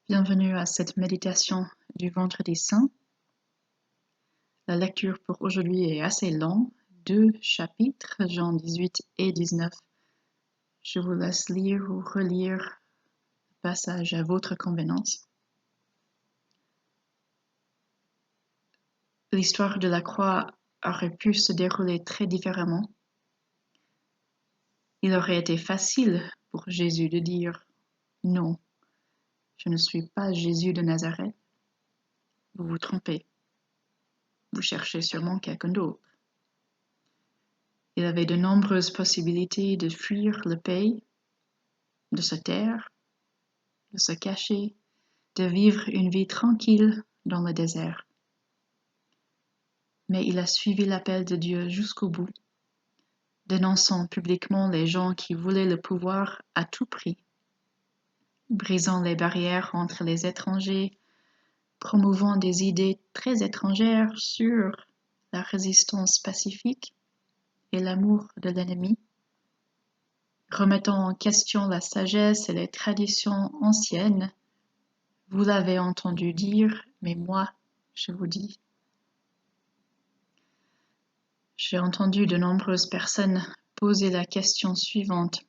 Bienvenue à cette méditation du Vendredi Saint. La lecture pour aujourd'hui est assez longue, 2 chapitres, Jean 18 et 19. Je vous laisse lire ou relire le passage à votre convenance. L'histoire de la croix aurait pu se dérouler très différemment. Il aurait été facile pour Jésus de dire « Non, je ne suis pas Jésus de Nazareth. Vous vous trompez. Vous cherchez sûrement quelqu'un d'autre. » Il avait de nombreuses possibilités de fuir le pays, de se taire, de se cacher, de vivre une vie tranquille dans le désert. Mais il a suivi l'appel de Dieu jusqu'au bout, dénonçant publiquement les gens qui voulaient le pouvoir à tout prix, brisant les barrières entre les étrangers, promouvant des idées très étrangères sur la résistance pacifique et l'amour de l'ennemi, remettant en question la sagesse et les traditions anciennes. Vous l'avez entendu dire, mais moi, je vous dis. J'ai entendu de nombreuses personnes poser la question suivante.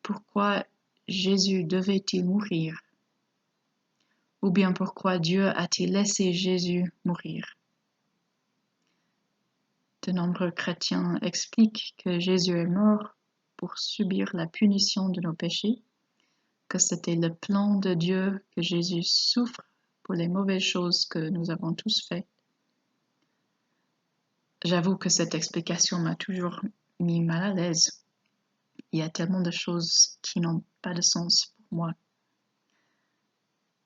Pourquoi Jésus devait-il mourir? Ou bien pourquoi Dieu a-t-il laissé Jésus mourir? De nombreux chrétiens expliquent que Jésus est mort pour subir la punition de nos péchés, que c'était le plan de Dieu que Jésus souffre pour les mauvaises choses que nous avons tous faites. J'avoue que cette explication m'a toujours mis mal à l'aise. Il y a tellement de choses qui n'ont pas de sens pour moi.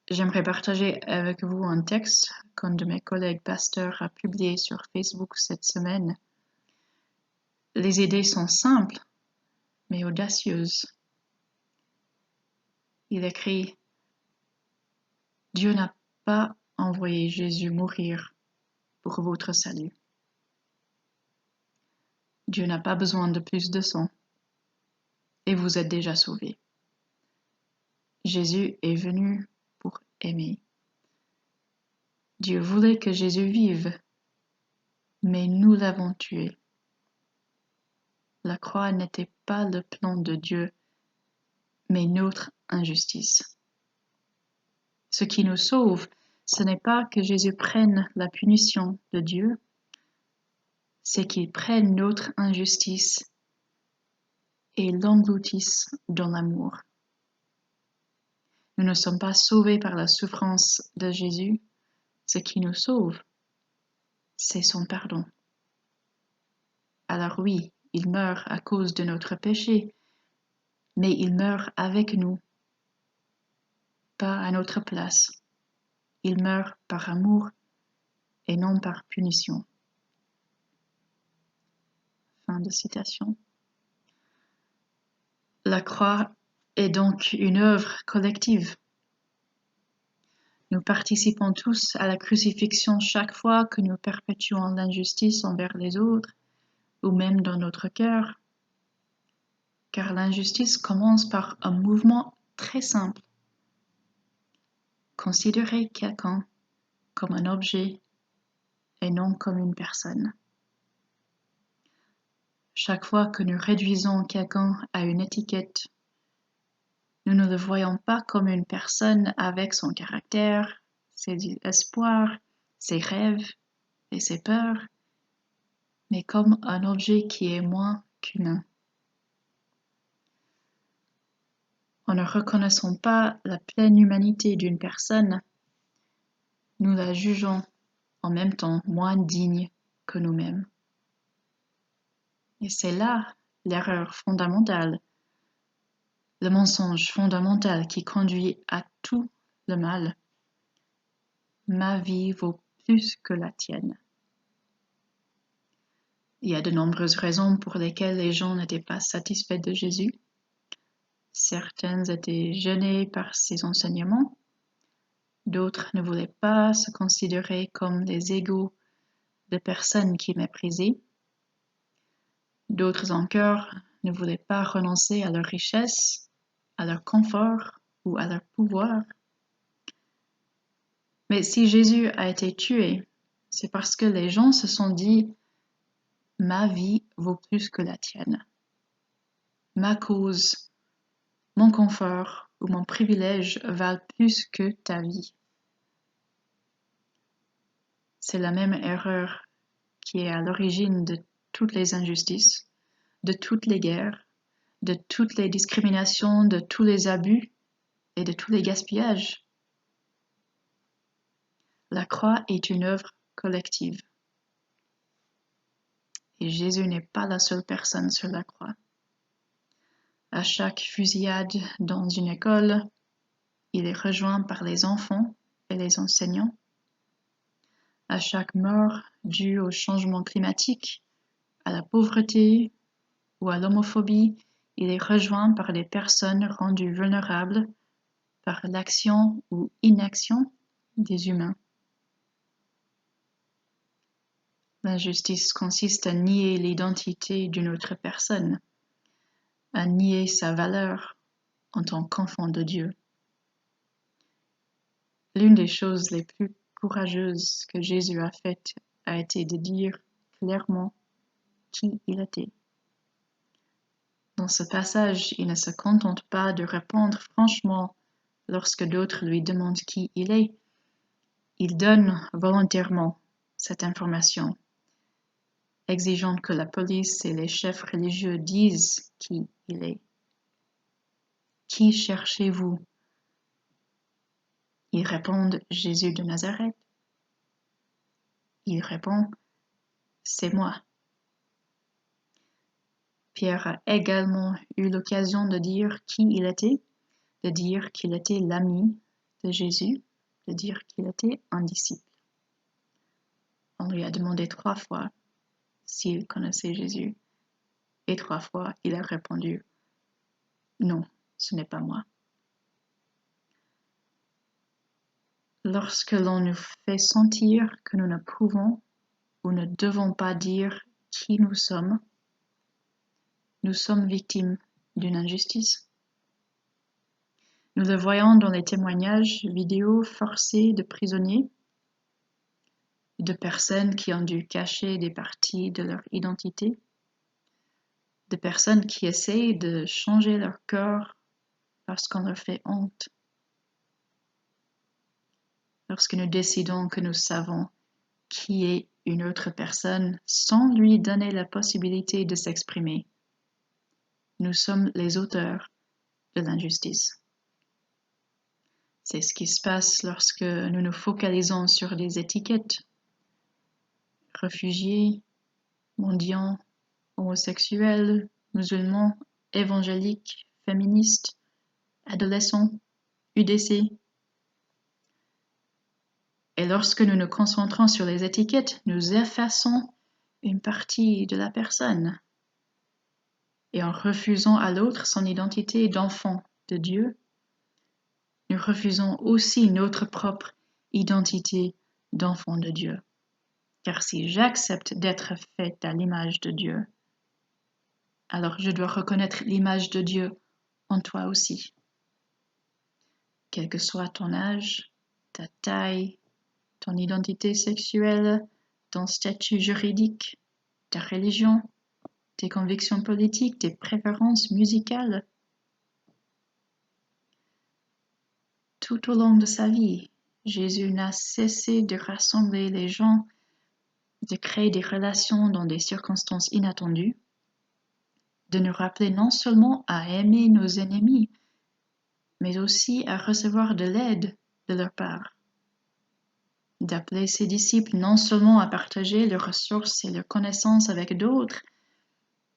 J'aimerais partager avec vous un texte qu'un de mes collègues pasteurs a publié sur Facebook cette semaine. Les idées sont simples, mais audacieuses. Il écrit « Dieu n'a pas envoyé Jésus mourir pour votre salut. Dieu n'a pas besoin de plus de sang, et vous êtes déjà sauvés. Jésus est venu pour aimer. Dieu voulait que Jésus vive, mais nous l'avons tué. La croix n'était pas le plan de Dieu, mais notre injustice. Ce qui nous sauve, ce n'est pas que Jésus prenne la punition de Dieu, c'est qu'il prenne notre injustice et l'engloutisse dans l'amour. Nous ne sommes pas sauvés par la souffrance de Jésus. Ce qui nous sauve, c'est son pardon. Alors oui, il meurt à cause de notre péché, mais il meurt avec nous, pas à notre place. Il meurt par amour et non par punition. Fin de citation. La croix est donc une œuvre collective. Nous participons tous à la crucifixion chaque fois que nous perpétuons l'injustice envers les autres, ou même dans notre cœur, car l'injustice commence par un mouvement très simple. Considérer quelqu'un comme un objet et non comme une personne. Chaque fois que nous réduisons quelqu'un à une étiquette, nous ne le voyons pas comme une personne avec son caractère, ses espoirs, ses rêves et ses peurs, mais comme un objet qui est moins qu'humain. En ne reconnaissant pas la pleine humanité d'une personne, nous la jugeons en même temps moins digne que nous-mêmes. Et c'est là l'erreur fondamentale, le mensonge fondamental qui conduit à tout le mal. Ma vie vaut plus que la tienne. Il y a de nombreuses raisons pour lesquelles les gens n'étaient pas satisfaits de Jésus. Certains étaient gênés par ses enseignements, d'autres ne voulaient pas se considérer comme les égaux de personnes qui méprisaient, d'autres encore ne voulaient pas renoncer à leur richesse, à leur confort ou à leur pouvoir. Mais si Jésus a été tué, c'est parce que les gens se sont dit « Ma vie vaut plus que la tienne. Ma cause, mon confort ou mon privilège valent plus que ta vie. » C'est la même erreur qui est à l'origine de toutes les injustices, de toutes les guerres, de toutes les discriminations, de tous les abus et de tous les gaspillages. La croix est une œuvre collective. Et Jésus n'est pas la seule personne sur la croix. À chaque fusillade dans une école, il est rejoint par les enfants et les enseignants. À chaque mort due au changement climatique, à la pauvreté ou à l'homophobie, il est rejoint par des personnes rendues vulnérables par l'action ou inaction des humains. L'injustice consiste à nier l'identité d'une autre personne, à nier sa valeur en tant qu'enfant de Dieu. L'une des choses les plus courageuses que Jésus a faites a été de dire clairement qui il était. Dans ce passage, il ne se contente pas de répondre franchement lorsque d'autres lui demandent qui il est. Il donne volontairement cette information, exigeant que la police et les chefs religieux disent qui il est. Qui cherchez-vous? Ils répondent Jésus de Nazareth. Il répond c'est moi. Pierre a également eu l'occasion de dire qui il était, de dire qu'il était l'ami de Jésus, de dire qu'il était un disciple. On lui a demandé 3 fois s'il connaissait Jésus, et 3 fois il a répondu « Non, ce n'est pas moi ». Lorsque l'on nous fait sentir que nous ne pouvons ou ne devons pas dire qui nous sommes victimes d'une injustice. Nous le voyons dans les témoignages vidéo forcés de prisonniers, de personnes qui ont dû cacher des parties de leur identité, de personnes qui essayent de changer leur corps parce qu'on leur fait honte. Lorsque nous décidons que nous savons qui est une autre personne sans lui donner la possibilité de s'exprimer, nous sommes les auteurs de l'injustice. C'est ce qui se passe lorsque nous nous focalisons sur des étiquettes. Réfugiés, mendiants, homosexuels, musulmans, évangéliques, féministes, adolescents, UDC. Et lorsque nous nous concentrons sur les étiquettes, nous effaçons une partie de la personne. Et en refusant à l'autre son identité d'enfant de Dieu, nous refusons aussi notre propre identité d'enfant de Dieu. Car si j'accepte d'être faite à l'image de Dieu, alors je dois reconnaître l'image de Dieu en toi aussi. Quel que soit ton âge, ta taille, ton identité sexuelle, ton statut juridique, ta religion, tes convictions politiques, tes préférences musicales. Tout au long de sa vie, Jésus n'a cessé de rassembler les gens, de créer des relations dans des circonstances inattendues, de nous rappeler non seulement à aimer nos ennemis, mais aussi à recevoir de l'aide de leur part. D'appeler ses disciples non seulement à partager leurs ressources et leurs connaissances avec d'autres,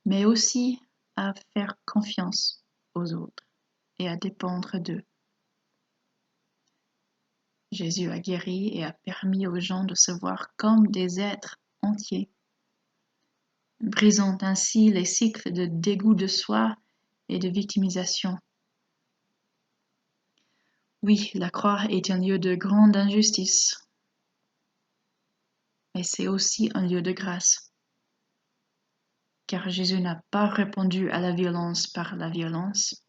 mais aussi à faire confiance aux autres et à dépendre d'eux. Jésus a guéri et a permis aux gens de se voir comme des êtres entiers, brisant ainsi les cycles de dégoût de soi et de victimisation. Oui, la croix est un lieu de grande injustice, mais c'est aussi un lieu de grâce. Car Jésus n'a pas répondu à la violence par la violence.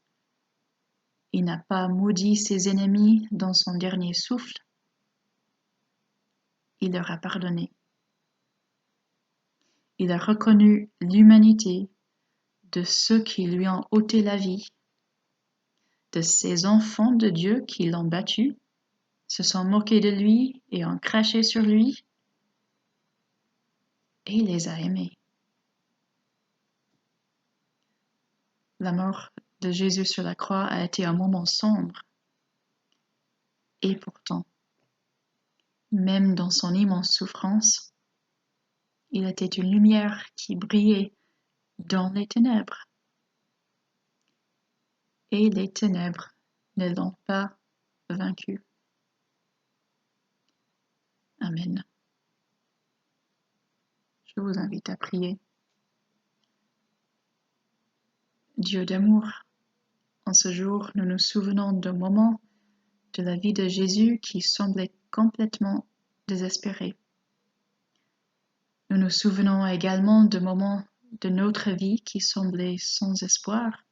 Il n'a pas maudit ses ennemis dans son dernier souffle. il leur a pardonné. Il a reconnu l'humanité de ceux qui lui ont ôté la vie, de ces enfants de Dieu qui l'ont battu, se sont moqués de lui et ont craché sur lui, et il les a aimés. La mort de Jésus sur la croix a été un moment sombre, et pourtant, même dans son immense souffrance, il était une lumière qui brillait dans les ténèbres, et les ténèbres ne l'ont pas vaincu. Amen. Je vous invite à prier. Dieu d'amour, en ce jour, nous nous souvenons d'un moment de la vie de Jésus qui semblait complètement désespéré. Nous nous souvenons également de moments de notre vie qui semblaient sans espoir,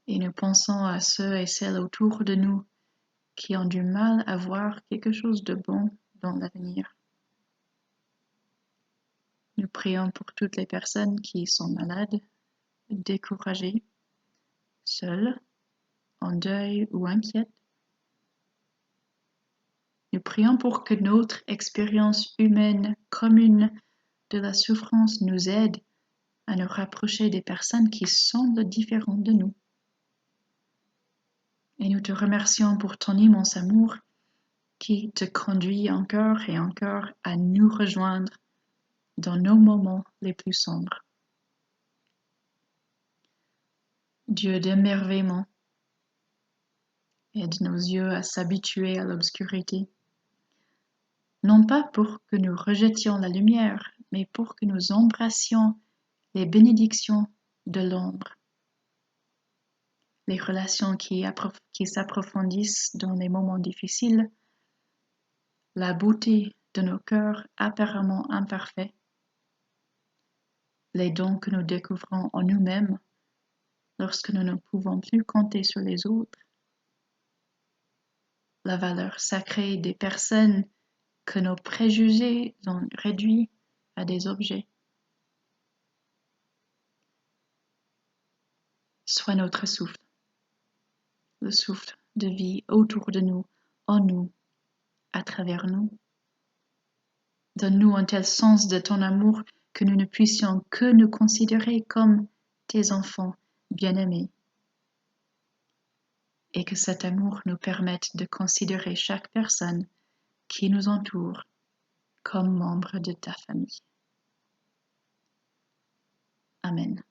et nous pensons à ceux et celles autour de nous qui ont du mal à voir quelque chose de bon dans l'avenir. Nous prions pour toutes les personnes qui sont malades, découragées, seules, en deuil ou inquiètes. Nous prions pour que notre expérience humaine commune de la souffrance nous aide à nous rapprocher des personnes qui semblent différentes de nous. Et nous te remercions pour ton immense amour qui te conduit encore et encore à nous rejoindre dans nos moments les plus sombres. Dieu d'émerveillement, aide nos yeux à s'habituer à l'obscurité, non pas pour que nous rejetions la lumière, mais pour que nous embrassions les bénédictions de l'ombre, les relations qui s'approfondissent dans les moments difficiles, la beauté de nos cœurs apparemment imparfaits, les dons que nous découvrons en nous-mêmes lorsque nous ne pouvons plus compter sur les autres, la valeur sacrée des personnes que nos préjugés ont réduits à des objets. Sois notre souffle, le souffle de vie autour de nous, en nous, à travers nous. Donne-nous un tel sens de ton amour que nous ne puissions que nous considérer comme tes enfants bien-aimés, et que cet amour nous permette de considérer chaque personne qui nous entoure comme membre de ta famille. Amen.